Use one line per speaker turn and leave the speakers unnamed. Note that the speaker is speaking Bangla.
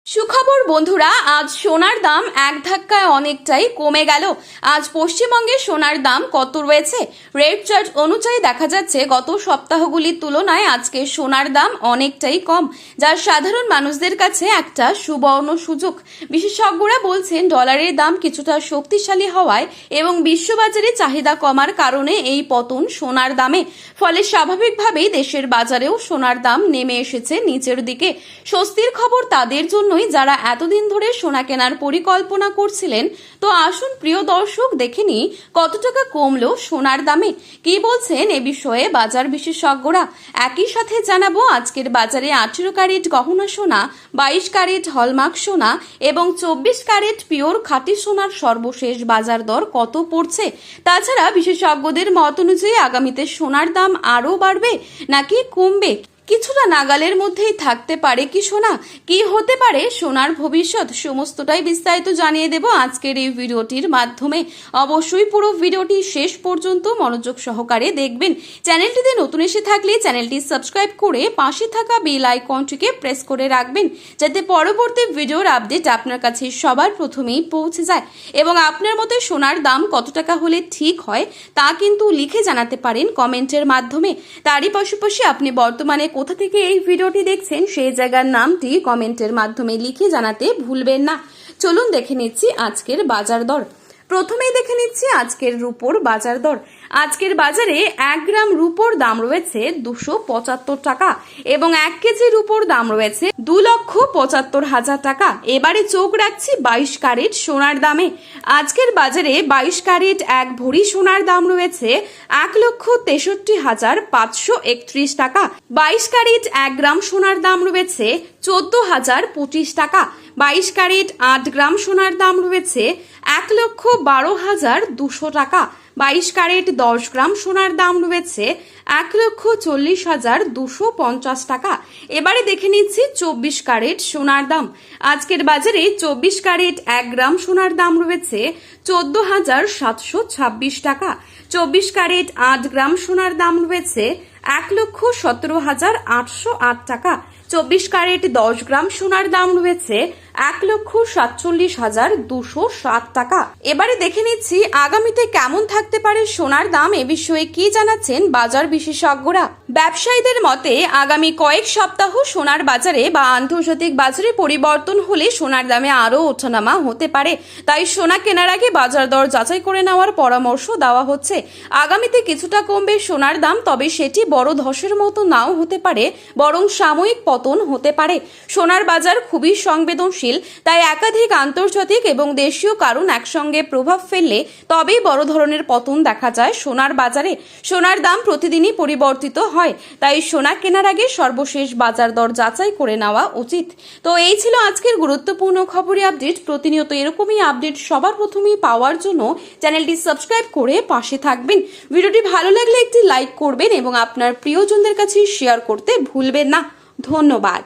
সুখবর বন্ধুরা, আজ সোনার দাম এক ধাক্কায় অনেকটাই কমে গেল। আজ পশ্চিমবঙ্গে সোনার দাম কত রয়েছে? রেট চার্ট অনুযায়ী দেখা যাচ্ছে গত সপ্তাহগুলির তুলনায় আজকে সোনার দাম অনেকটাই কম, যা সাধারণ মানুষদের কাছে একটা সুবর্ণ সুযোগ। বিশেষজ্ঞরা বলছেন ডলারের দাম কিছুটা শক্তিশালী হওয়ায় এবং বিশ্ববাজারে চাহিদা কমার কারণে এই পতন সোনার দামে। ফলে স্বাভাবিকভাবেই দেশের বাজারেও সোনার দাম নেমে এসেছে নিচের দিকে। স্বস্তির খবর তাদের জন্য যারা এতদিন ধরে সোনা কেনার পরিকল্পনা করছিলেন। তো আসুন প্রিয় দর্শক, দেখে নিই কত টাকা কমলো সোনার দামে। কি বলছেন এ বিষয়ে বাজার বিশেষজ্ঞরা। একই সাথে জানাবো আজকের বাজারে 18 ক্যারেট গহনা সোনা, 22 ক্যারেট হলমার্ক সোনা এবং 24 ক্যারেট পিওর খাঁটি সোনার সর্বশেষ বাজার দর কত পড়ছে। তাছাড়া বিশেষজ্ঞদের মত অনুযায়ী আগামীতে সোনার দাম আরও বাড়বে নাকি কমবে, কিছুটা নাগালের মধ্যেই থাকতে পারে কি সোনা, কি হতে পারে সোনার ভবিষ্যৎ, সমস্তটাই বিস্তারিত জানিয়ে দেব আজকের এই ভিডিওটির মাধ্যমে। অবশ্যই পুরো ভিডিওটি শেষ পর্যন্ত মনোযোগ সহকারে দেখবেন। চ্যানেলটিতে নতুন এসে থাকলে চ্যানেলটি সাবস্ক্রাইব করে পাশে থাকা বেল আইকনটিকে প্রেস করে রাখবেন, যাতে পরবর্তী ভিডিওর আপডেট আপনার কাছে সবার প্রথমেই পৌঁছে যায়। এবং আপনার মতে সোনার দাম কত টাকা হলে ঠিক হয় তা কিন্তু লিখে জানাতে পারেন কমেন্টের মাধ্যমে। তারই পাশাপাশি আপনি বর্তমানে কোথা থেকে এই ভিডিওটি দেখছেন সেই জায়গার নামটি কমেন্টের মাধ্যমে লিখে জানাতে ভুলবেন না। চলুন দেখে নিচ্ছি আজকের বাজার দর। প্রথমেই দেখে নিচ্ছি আজকের রূপোর বাজার দর। আজকের বাজারে 1 গ্রাম রূপোর দাম রয়েছে 275 টাকা এবং 1 কেজি রূপোর দাম রয়েছে 2,75,000 টাকা। এবারে চোখ রাখছি 22 ক্যারেট সোনার দামে। আজকের বাজারে 22 ক্যারেট 1 ভরি সোনার দাম রয়েছে 1,63,531 টাকা। 22 ক্যারেট 1 গ্রাম সোনার দাম রয়েছে 14,025 টাকা। 22 ক্যারেট 8 গ্রাম সোনার দাম রয়েছে 1,12,200 টাকা। 22 ক্যারেট 10 গ্রাম সোনার দাম রয়েছে 1,40,250 টাকা। এবারে দেখে নিচ্ছি 24 ক্যারেট সোনার দাম। আজকের বাজারে 24 ক্যারেট 1 গ্রাম সোনার দাম রয়েছে 14,726 টাকা। 24 ক্যারেট 8 গ্রাম সোনার দাম রয়েছে 1,17,808 টাকা। 24 ক্যারেট 10 গ্রাম সোনার দাম রয়েছে 1,47,207 টাকা। এবারে দেখে নিচ্ছি আগামীতে কেমন থাকতে পারে সোনার দাম, এ বিষয়ে কি জানাচ্ছেন বাজার বিশেষজ্ঞরা। ব্যবসায়ীদের মতে আগামী কয়েক সপ্তাহ সোনার বাজারে বা আন্তর্জাতিক বাজারে পরিবর্তন হলে সোনার দামে আরও ওঠানামা হতে পারে। তাই সোনা কেনার আগে বাজার দর যাচাই করে নেওয়ার পরামর্শ দেওয়া হচ্ছে। আগামীতে কিছুটা কমবে সোনার দাম, তবে সেটি বড় ধসের মতো নাও হতে পারে, বরং সাময়িক পতন হতে পারে। সোনার বাজার খুবই সংবেদনশীল, তাই একাধিক আন্তর্জাতিক এবং দেশীয় কারণ একসঙ্গে প্রভাব ফেললে তবেই বড় ধরনের পতন দেখা যায় সোনার বাজারে। সোনার দাম প্রতিদিনই পরিবর্তিত হয়, তাই সোনা কেনার আগে সর্বশেষ বাজার দর যাচাই করে নেওয়া উচিত। তো এই ছিল আজকের গুরুত্বপূর্ণ খবরের আপডেট। প্রতিনিয়ত এরকমই আপডেট সবার প্রথমেই পাওয়ার জন্য চ্যানেলটি সাবস্ক্রাইব করে পাশে থাকবেন। ভিডিওটি ভালো লাগলে একটি লাইক করবেন এবং আপনার প্রিয়জনদের কাছে শেয়ার করতে ভুলবেন না। ধন্যবাদ।